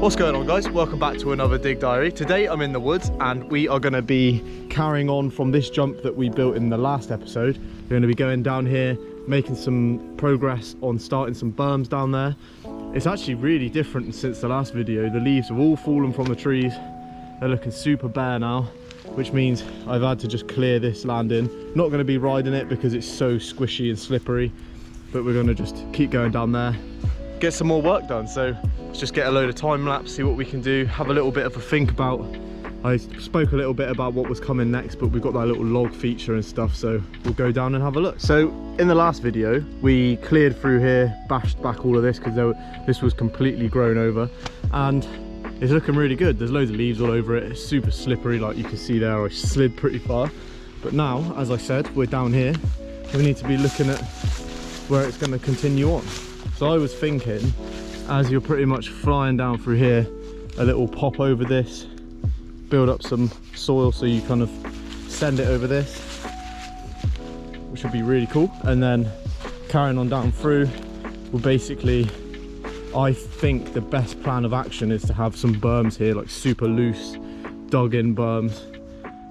What's going on, guys? Welcome back to another Dig Diary. Today I'm in the woods and we are going to be carrying on from this jump that we built in the last episode. We're going to be going down here, making some progress on starting some berms down there. It's actually really different since the last video. The leaves have all fallen from the trees. They're looking super bare now, which means I've had to just clear this landing. Not going to be riding it because it's so squishy and slippery, but we're going to just keep going down there, get some more work done. So let's just get a load of time lapse, see what we can do, have a little bit of a think about. I spoke a little bit about what was coming next, but we've got that little log feature and stuff, so we'll go down and have a look. So in the last video we cleared through here, bashed back all of this because this was completely grown over, and it's looking really good. There's loads of leaves all over it. It's super slippery, like you can see there. I slid pretty far, but now, as I said, we're down here. We need to be looking at where it's going to continue on. So I was thinking, as you're pretty much flying down through here, a little pop over this, build up some soil so you kind of send it over this, which would be really cool. And then carrying on down through, we'll basically, I think the best plan of action is to have some berms here, like super loose, dug in berms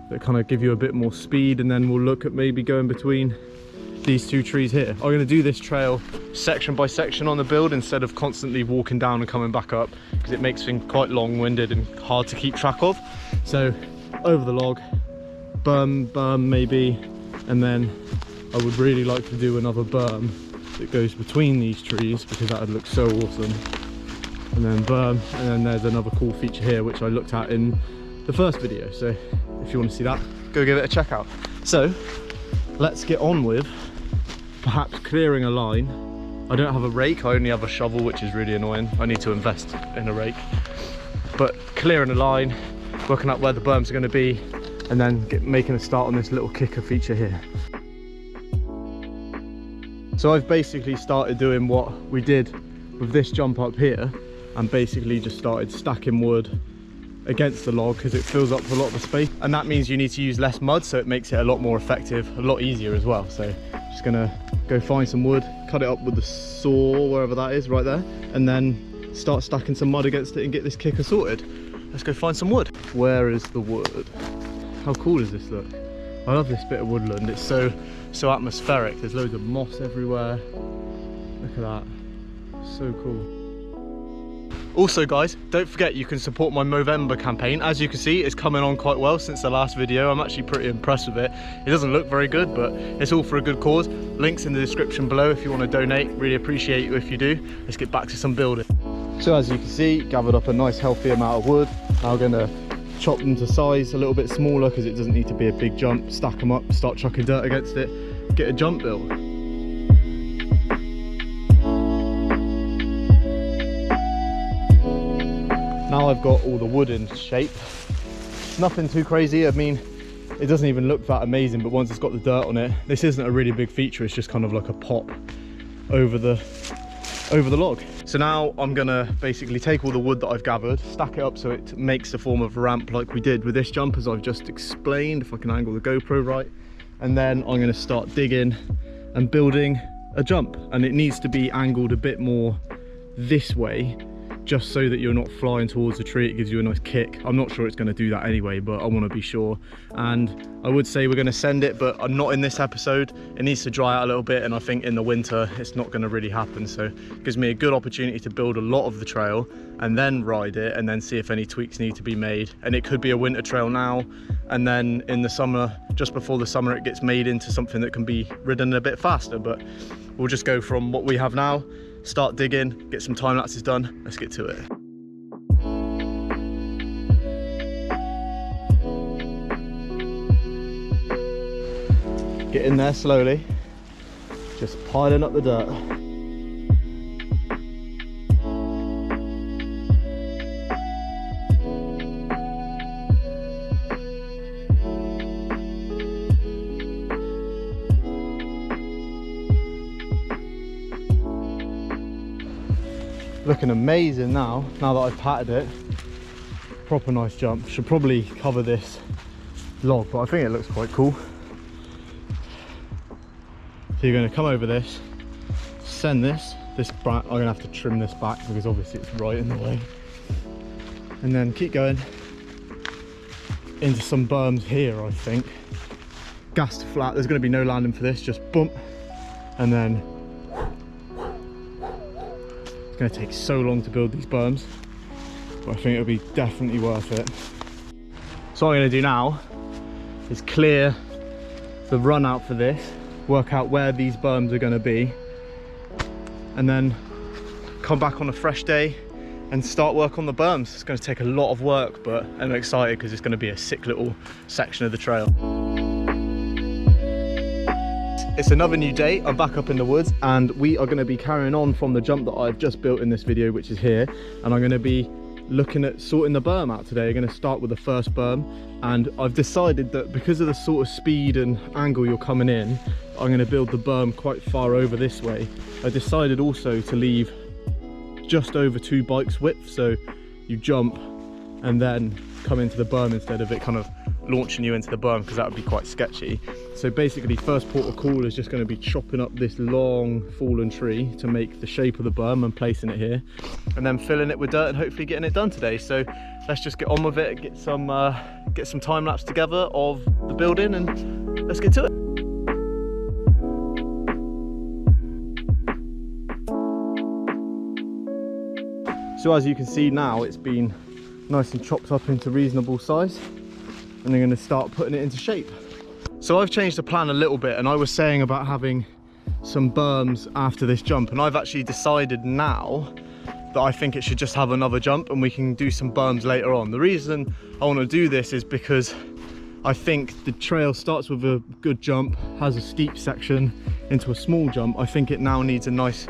that kind of give you a bit more speed, and then we'll look at maybe going between these two trees here. I'm going to do this trail section by section on the build instead of constantly walking down and coming back up, because it makes things quite long-winded and hard to keep track of. So over the log, berm maybe, and then I would really like to do another berm that goes between these trees because that would look so awesome. And then berm, and then there's another cool feature here which I looked at in the first video, so if you want to see that, go give it a check out. So let's get on with perhaps clearing a line. I don't have a rake, I only have a shovel, which is really annoying. I need to invest in a rake. But clearing a line, working out where the berms are going to be, and then making a start on this little kicker feature here. So I've basically started doing what we did with this jump up here, and basically just started stacking wood against the log because it fills up a lot of the space, and that means you need to use less mud, so it makes it a lot more effective, a lot easier as well. So just gonna go find some wood, cut it up with the saw, wherever that is, right there, and then start stacking some mud against it and get this kicker sorted. Let's go find some wood. Where is the wood? How cool does this look? I love this bit of woodland. It's so atmospheric. There's loads of moss everywhere. Look at that, so cool. Also guys, don't forget you can support my Movember campaign. As you can see, it's coming on quite well since the last video. I'm actually pretty impressed with it. It doesn't look very good, but it's all for a good cause. Links in the description below if you want to donate. Really appreciate you if you do. Let's get back to some building. So as you can see, gathered up a nice healthy amount of wood. Now I'm gonna chop them to size a little bit smaller because it doesn't need to be a big jump. Stack them up, start chucking dirt against it, get a jump built. Now I've got all the wood in shape. Nothing too crazy. I mean, it doesn't even look that amazing, but once it's got the dirt on it, this isn't a really big feature. It's just kind of like a pop over the log. So now I'm gonna basically take all the wood that I've gathered, stack it up so it makes a form of ramp like we did with this jump, as I've just explained, if I can angle the GoPro right. And then I'm gonna start digging and building a jump, and it needs to be angled a bit more this way, just so that you're not flying towards the tree. It gives you a nice kick. I'm not sure it's going to do that anyway, but I want to be sure. And I would say we're going to send it, but I'm not in this episode. It needs to dry out a little bit, and I think in the winter it's not going to really happen. So it gives me a good opportunity to build a lot of the trail and then ride it, and then see if any tweaks need to be made. And it could be a winter trail now, and then in the summer, just before the summer, it gets made into something that can be ridden a bit faster. But we'll just go from what we have now, start digging, get some time lapses done. Let's get to it. Get in there slowly, just piling up the dirt. Looking amazing now that I've patted it. Proper nice jump. Should probably cover this log, but I think it looks quite cool. So you're going to come over this, send this back. I'm going to have to trim this back because obviously it's right in the way. and then keep going into some berms here, I think. Gas to flat, there's going to be no landing for this, just bump, and then it's going to take so long to build these berms, but I think it'll be definitely worth it. So what I'm going to do now is clear the run out for this, work out where these berms are going to be, and then come back on a fresh day and start work on the berms. It's going to take a lot of work, but I'm excited because it's going to be a sick little section of the trail. It's another new day. I'm back up in the woods and we are going to be carrying on from the jump that I've just built in this video, which is here, and I'm going to be looking at sorting the berm out today. I'm going to start with the first berm, and I've decided that because of the sort of speed and angle you're coming in, I'm going to build the berm quite far over this way. I decided also to leave just over 2 bikes width, so you jump and then come into the berm instead of it kind of launching you into the berm, because that would be quite sketchy. So basically first port of call is just going to be chopping up this long fallen tree to make the shape of the berm and placing it here, and then filling it with dirt and hopefully getting it done today. So let's just get on with it, get some time lapse together of the building, and let's get to it. So as you can see now, it's been nice and chopped up into reasonable size, and I'm going to start putting it into shape. So I've changed the plan a little bit, and I was saying about having some berms after this jump, and I've actually decided now that I think it should just have another jump and we can do some berms later on. The reason I want to do this is because I think the trail starts with a good jump, has a steep section into a small jump. I think it now needs a nice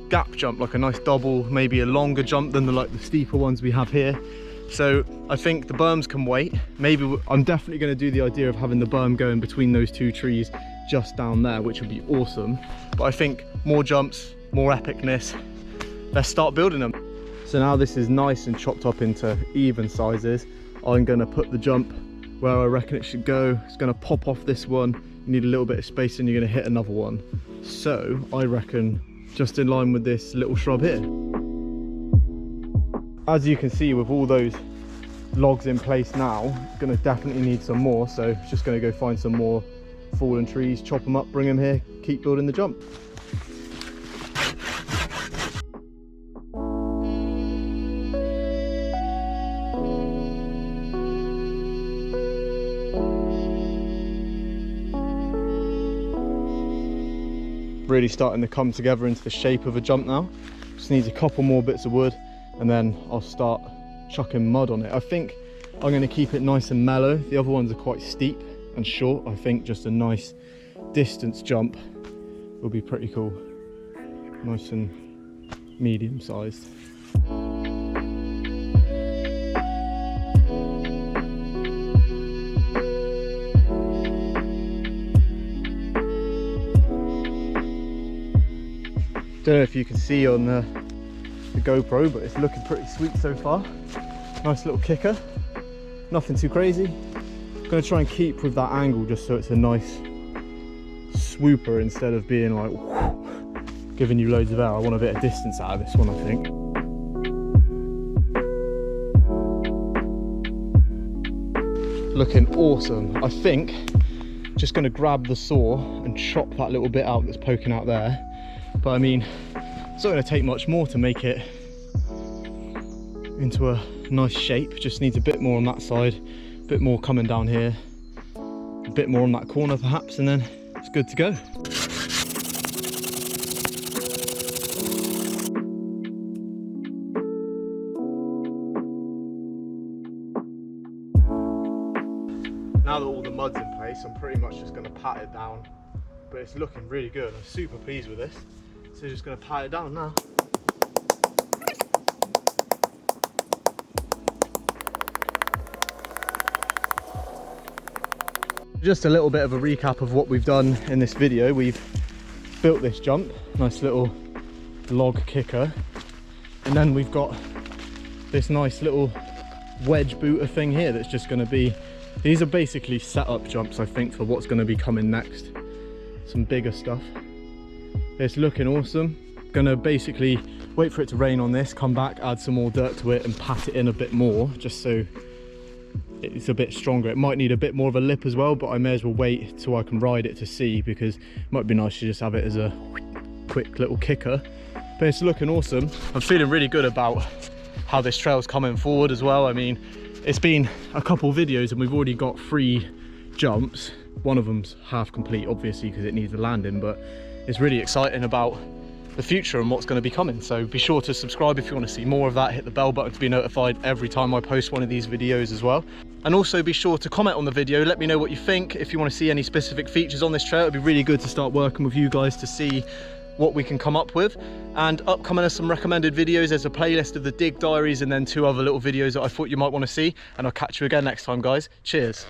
gap jump, like a nice double, maybe a longer jump than the steeper ones we have here. So I think the berms can wait. Maybe I'm definitely going to do the idea of having the berm going between those 2 trees just down there, which would be awesome. But I think more jumps, more epicness. Let's start building them. So now this is nice and chopped up into even sizes. I'm going to put the jump where I reckon it should go. It's going to pop off this one. You need a little bit of space and you're going to hit another one. So I reckon just in line with this little shrub here. As you can see, with all those logs in place now, going to definitely need some more, so just going to go find some more fallen trees, chop them up, bring them here, keep building the jump. Really starting to come together into the shape of a jump now. Just needs a couple more bits of wood, and then I'll start chucking mud on it. I think I'm going to keep it nice and mellow. The other ones are quite steep and short. I think just a nice distance jump will be pretty cool. Nice and medium sized. Don't know if you can see on the GoPro, but it's looking pretty sweet so far. Nice little kicker, nothing too crazy. I'm going to try and keep with that angle just so it's a nice swooper instead of being like whoo, giving you loads of air. I want a bit of distance out of this one, I think. Looking awesome. I think just going to grab the saw and chop that little bit out that's poking out there. But I mean, it's not going to take much more to make it into a nice shape. Just needs a bit more on that side, a bit more coming down here, a bit more on that corner perhaps, and then it's good to go. Now that all the mud's in place, I'm pretty much just going to pat it down, but it's looking really good. I'm super pleased with this. So just going to pat it down now. Just a little bit of a recap of what we've done in this video. We've built this jump, nice little log kicker, and then we've got this nice little wedge booter thing here that's just going to be, these are basically setup jumps I think for what's going to be coming next, some bigger stuff. It's looking awesome. Gonna basically wait for it to rain on this, come back, add some more dirt to it and pat it in a bit more, just so it's a bit stronger. It might need a bit more of a lip as well, but I may as well wait till I can ride it to see, because it might be nice to just have it as a quick little kicker. But it's looking awesome. I'm feeling really good about how this trail's coming forward as well. I mean, it's been a couple videos and we've already got 3 jumps. One of them's half complete, obviously, because it needs a landing, but it's really exciting about the future and what's going to be coming. So be sure to subscribe if you want to see more of that. Hit the bell button to be notified every time I post one of these videos as well. And also be sure to comment on the video. Let me know what you think. If you want to see any specific features on this trail, it'd be really good to start working with you guys to see what we can come up with. And upcoming are some recommended videos. There's a playlist of the Dig Diaries and then 2 other little videos that I thought you might want to see. And I'll catch you again next time, guys. Cheers.